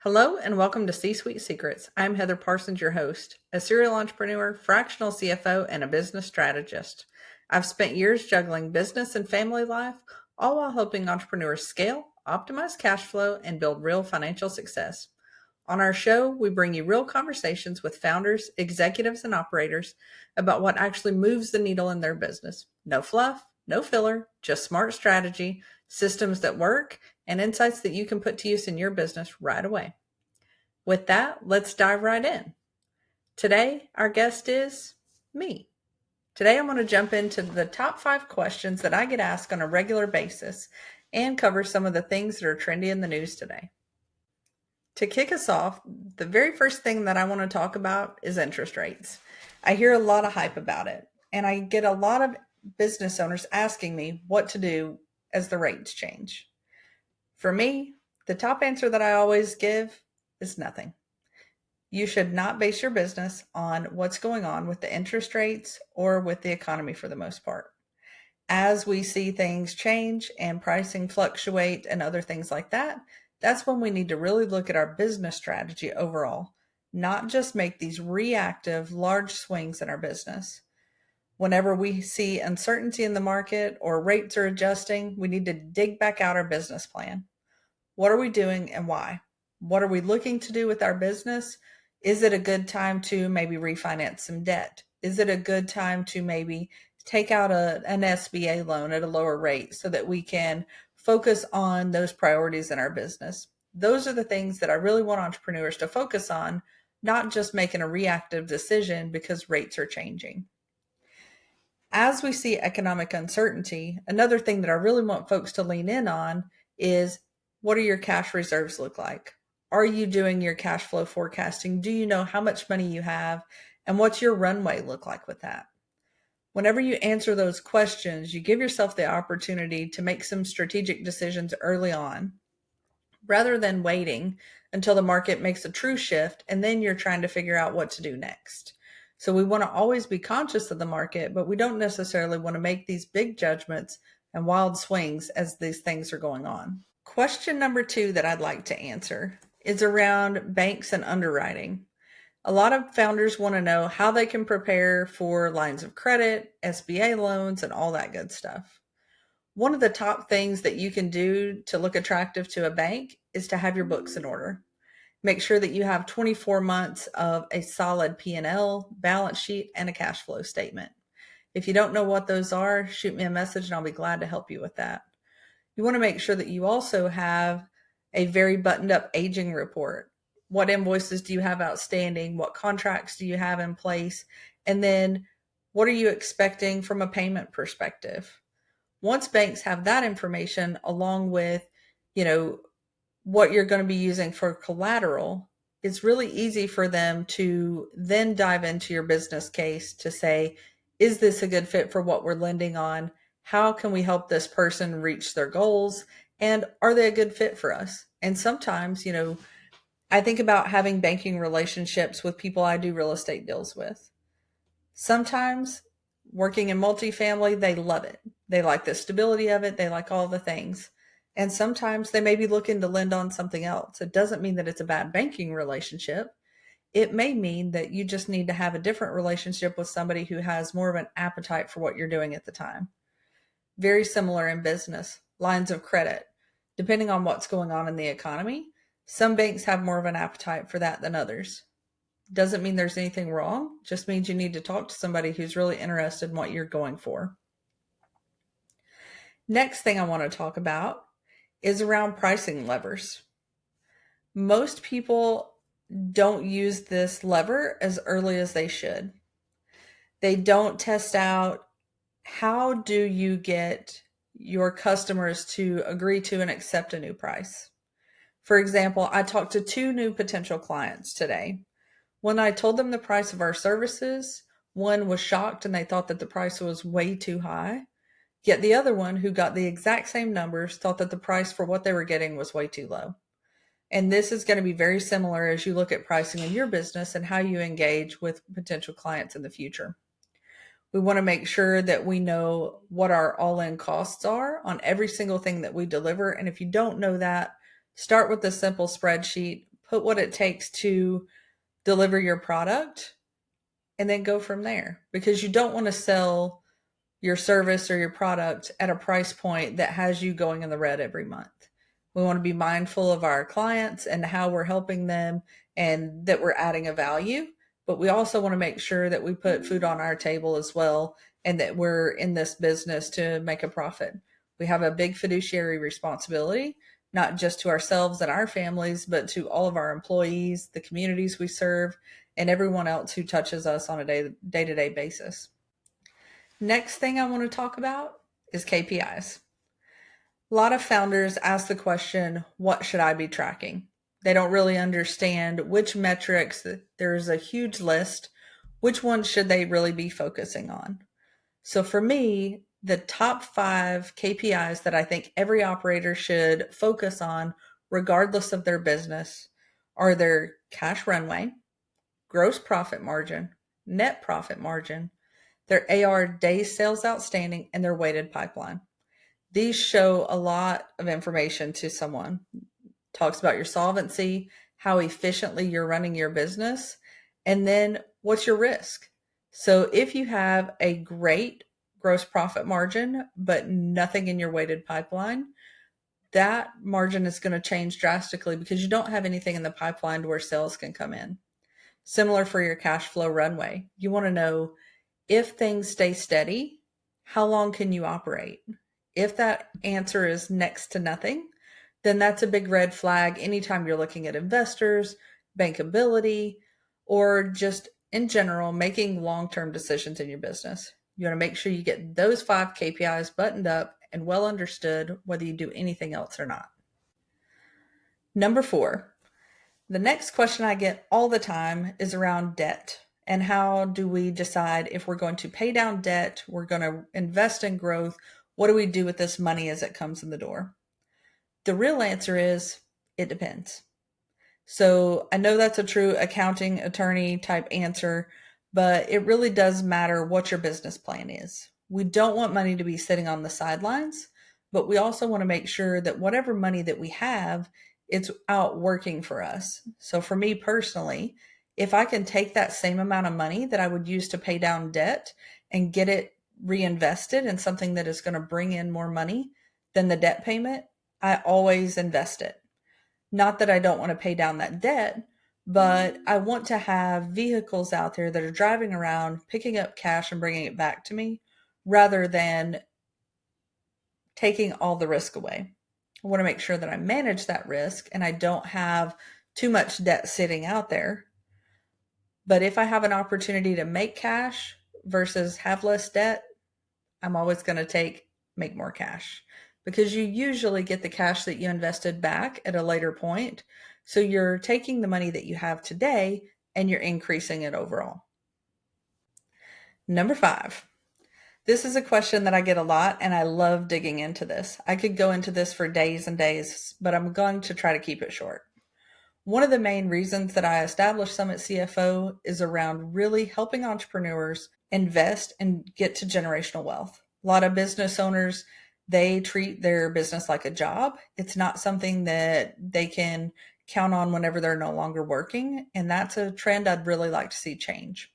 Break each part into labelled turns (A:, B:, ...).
A: Hello and welcome to C-Suite Secrets. I'm Heather Parsons, your host, a serial entrepreneur, fractional CFO, and a business strategist. I've spent years juggling business and family life, all while helping entrepreneurs scale, optimize cash flow, and build real financial success. On our show, we bring you real conversations with founders, executives, and operators about what actually moves the needle in their business. No fluff, no filler, just smart strategy, systems that work, and insights that you can put to use in your business right away. With that, let's dive right in. Today, our guest is me. Today, I'm going to jump into the top 5 questions that I get asked on a regular basis and cover some of the things that are trendy in the news today. To kick us off, the very first thing that I want to talk about is interest rates. I hear a lot of hype about it, and I get a lot of business owners asking me what to do as the rates change. For me, the top answer that I always give is nothing. You should not base your business on what's going on with the interest rates or with the economy for the most part. As we see things change and pricing fluctuate and other things like that, that's when we need to really look at our business strategy overall, not just make these reactive large swings in our business. Whenever we see uncertainty in the market or rates are adjusting, we need to dig back out our business plan. What are we doing and why? What are we looking to do with our business? Is it a good time to maybe refinance some debt? Is it a good time to maybe take out an SBA loan at a lower rate so that we can focus on those priorities in our business? Those are the things that I really want entrepreneurs to focus on, not just making a reactive decision because rates are changing. As we see economic uncertainty, another thing that I really want folks to lean in on is, what do your cash reserves look like? Are you doing your cash flow forecasting? Do you know how much money you have? And what's your runway look like with that? Whenever you answer those questions, you give yourself the opportunity to make some strategic decisions early on, rather than waiting until the market makes a true shift and then you're trying to figure out what to do next. So we want to always be conscious of the market, but we don't necessarily want to make these big judgments and wild swings as these things are going on. Question number 2 that I'd like to answer is around banks and underwriting. A lot of founders want to know how they can prepare for lines of credit, SBA loans, and all that good stuff. One of the top things that you can do to look attractive to a bank is to have your books in order. Make sure that you have 24 months of a solid P&L, balance sheet, and a cash flow statement. If you don't know what those are, shoot me a message and I'll be glad to help you with that. You want to make sure that you also have a very buttoned up aging report. What invoices do you have outstanding? What contracts do you have in place? And then what are you expecting from a payment perspective? Once banks have that information along with, what you're going to be using for collateral, it's really easy for them to then dive into your business case to say, is this a good fit for what we're lending on? How can we help this person reach their goals? And are they a good fit for us? And sometimes, I think about having banking relationships with people I do real estate deals with. Sometimes working in multifamily, they love it. They like the stability of it. They like all the things. And sometimes they may be looking to lend on something else. It doesn't mean that it's a bad banking relationship. It may mean that you just need to have a different relationship with somebody who has more of an appetite for what you're doing at the time. Very similar in business, lines of credit. Depending on what's going on in the economy, some banks have more of an appetite for that than others. Doesn't mean there's anything wrong, just means you need to talk to somebody who's really interested in what you're going for. Next thing I want to talk about is around pricing levers. Most people don't use this lever as early as they should. They don't test out, how do you get your customers to agree to and accept a new price? For example, I talked to 2 new potential clients today. When I told them the price of our services, one was shocked and they thought that the price was way too high. Yet the other one, who got the exact same numbers, thought that the price for what they were getting was way too low. And this is going to be very similar as you look at pricing in your business and how you engage with potential clients in the future. We want to make sure that we know what our all-in costs are on every single thing that we deliver. And if you don't know that, start with a simple spreadsheet, put what it takes to deliver your product, and then go from there, because you don't want to sell your service or your product at a price point that has you going in the red every month. We want to be mindful of our clients and how we're helping them and that we're adding a value, but we also want to make sure that we put food on our table as well and that we're in this business to make a profit. We have a big fiduciary responsibility, not just to ourselves and our families, but to all of our employees, the communities we serve, and everyone else who touches us on a day-to-day basis. Next thing I want to talk about is KPIs. A lot of founders ask the question, what should I be tracking? They don't really understand which metrics, there's a huge list, which ones should they really be focusing on? So for me, the top 5 KPIs that I think every operator should focus on, regardless of their business, are their cash runway, gross profit margin, net profit margin, their AR days sales outstanding, and their weighted pipeline. These show a lot of information to someone. Talks about your solvency, how efficiently you're running your business, and then what's your risk. So if you have a great gross profit margin, but nothing in your weighted pipeline, that margin is going to change drastically because you don't have anything in the pipeline to where sales can come in. Similar for your cash flow runway. You want to know, if things stay steady, how long can you operate? If that answer is next to nothing, then that's a big red flag anytime you're looking at investors, bankability, or just in general, making long-term decisions in your business. You want to make sure you get those 5 KPIs buttoned up and well understood, whether you do anything else or not. Number 4, the next question I get all the time is around debt. And how do we decide if we're going to pay down debt, we're going to invest in growth? What do we do with this money as it comes in the door? The real answer is, it depends. So I know that's a true accounting attorney type answer, but it really does matter what your business plan is. We don't want money to be sitting on the sidelines, but we also want to make sure that whatever money that we have, it's out working for us. So for me personally, if I can take that same amount of money that I would use to pay down debt and get it reinvested in something that is going to bring in more money than the debt payment, I always invest it. Not that I don't want to pay down that debt, but I want to have vehicles out there that are driving around, picking up cash and bringing it back to me, rather than taking all the risk away. I want to make sure that I manage that risk and I don't have too much debt sitting out there. But if I have an opportunity to make cash versus have less debt, I'm always going to make more cash, because you usually get the cash that you invested back at a later point. So you're taking the money that you have today and you're increasing it overall. Number 5. This is a question that I get a lot, and I love digging into this. I could go into this for days and days, but I'm going to try to keep it short. One of the main reasons that I established Summit CFO is around really helping entrepreneurs invest and get to generational wealth. A lot of business owners, they treat their business like a job. It's not something that they can count on whenever they're no longer working. And that's a trend I'd really like to see change.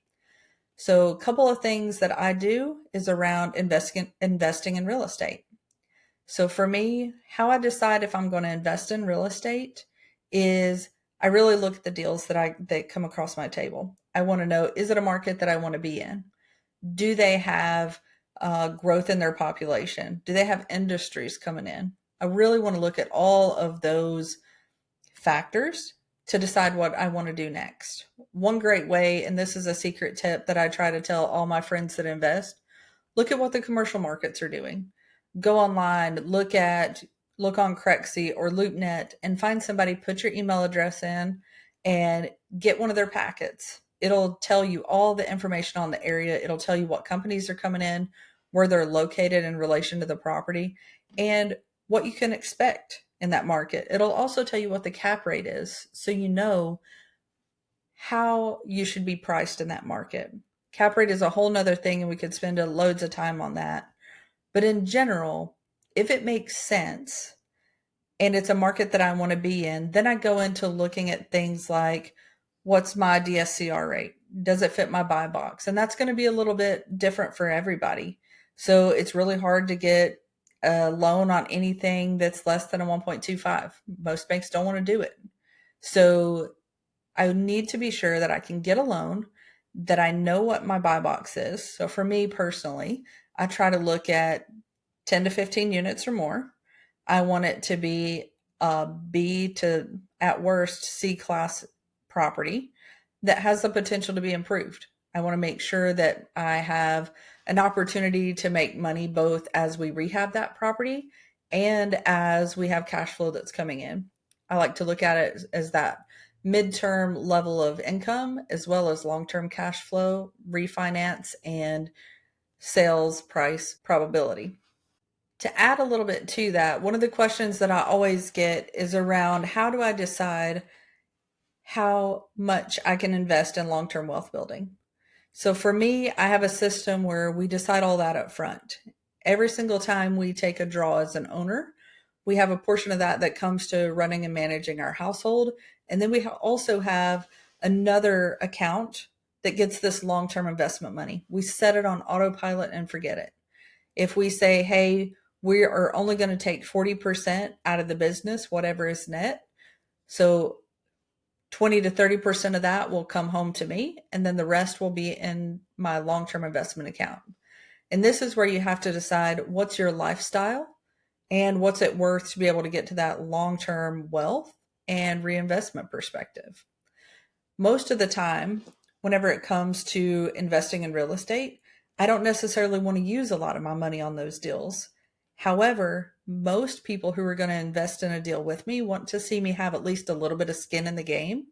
A: So a couple of things that I do is around investing in real estate. So for me, how I decide if I'm going to invest in real estate is I really look at the deals that come across my table. I want to know, is it a market that I want to be in? Do they have growth in their population? Do they have industries coming in? I really want to look at all of those factors to decide what I want to do next. One great way, and this is a secret tip that I try to tell all my friends that invest, look at what the commercial markets are doing. Go online, look on Crexy or LoopNet and find somebody, put your email address in and get one of their packets. It'll tell you all the information on the area. It'll tell you what companies are coming in, where they're located in relation to the property, and what you can expect in that market. It'll also tell you what the cap rate is, so you know how you should be priced in that market. Cap rate is a whole nother thing, and we could spend loads of time on that. But in general, if it makes sense, and it's a market that I want to be in, then I go into looking at things like, what's my DSCR rate? Does it fit my buy box? And that's going to be a little bit different for everybody. So it's really hard to get a loan on anything that's less than a 1.25. Most banks don't want to do it. So I need to be sure that I can get a loan, that I know what my buy box is. So for me personally, I try to look at 10 to 15 units or more. I want it to be a B to, at worst, C class property that has the potential to be improved. I want to make sure that I have an opportunity to make money both as we rehab that property and as we have cash flow that's coming in. I like to look at it as that midterm level of income as well as long-term cash flow, refinance, and sales price probability. To add a little bit to that, one of the questions that I always get is around, how do I decide how much I can invest in long-term wealth building? So for me, I have a system where we decide all that up front. Every single time we take a draw as an owner, we have a portion of that that comes to running and managing our household. And then we also have another account that gets this long-term investment money. We set it on autopilot and forget it. If we say, hey, we are only going to take 40% out of the business, whatever is net. So 20 to 30% of that will come home to me, and then the rest will be in my long-term investment account. And this is where you have to decide what's your lifestyle and what's it worth to be able to get to that long-term wealth and reinvestment perspective. Most of the time, whenever it comes to investing in real estate, I don't necessarily want to use a lot of my money on those deals. However, most people who are going to invest in a deal with me want to see me have at least a little bit of skin in the game,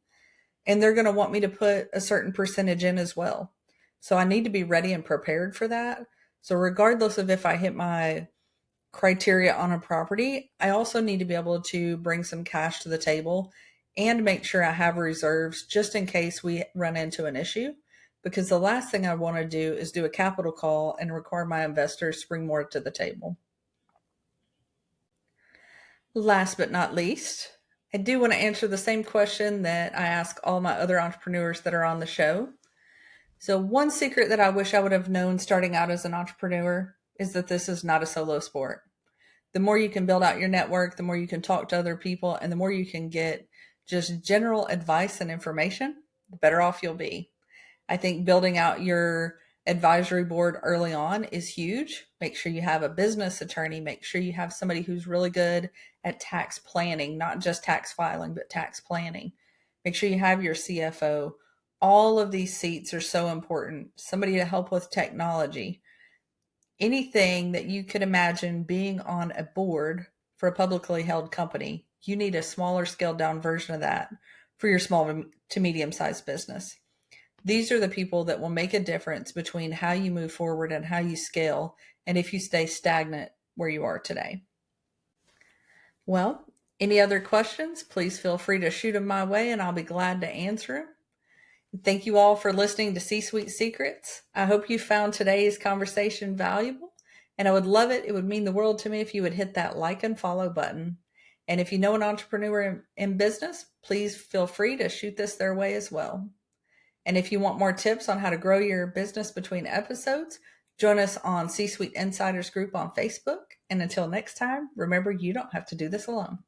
A: and they're going to want me to put a certain percentage in as well. So I need to be ready and prepared for that. So regardless of if I hit my criteria on a property, I also need to be able to bring some cash to the table and make sure I have reserves just in case we run into an issue. Because the last thing I want to do is do a capital call and require my investors to bring more to the table. Last but not least, I do want to answer the same question that I ask all my other entrepreneurs that are on the show. So, one secret that I wish I would have known starting out as an entrepreneur is that this is not a solo sport. The more you can build out your network, the more you can talk to other people, and the more you can get just general advice and information, the better off you'll be. I think building out your advisory board early on is huge. Make sure you have a business attorney. Make sure you have somebody who's really good at tax planning, not just tax filing, but tax planning. Make sure you have your CFO. All of these seats are so important. Somebody to help with technology. Anything that you could imagine being on a board for a publicly held company, you need a smaller scaled down version of that for your small to medium sized business. These are the people that will make a difference between how you move forward and how you scale, and if you stay stagnant where you are today. Well, any other questions, please feel free to shoot them my way and I'll be glad to answer them. Thank you all for listening to C-Suite Secrets. I hope you found today's conversation valuable, and I would love it. It would mean the world to me if you would hit that like and follow button. And if you know an entrepreneur in business, please feel free to shoot this their way as well. And if you want more tips on how to grow your business between episodes, join us on C-Suite Insiders Group on Facebook. And until next time, remember, you don't have to do this alone.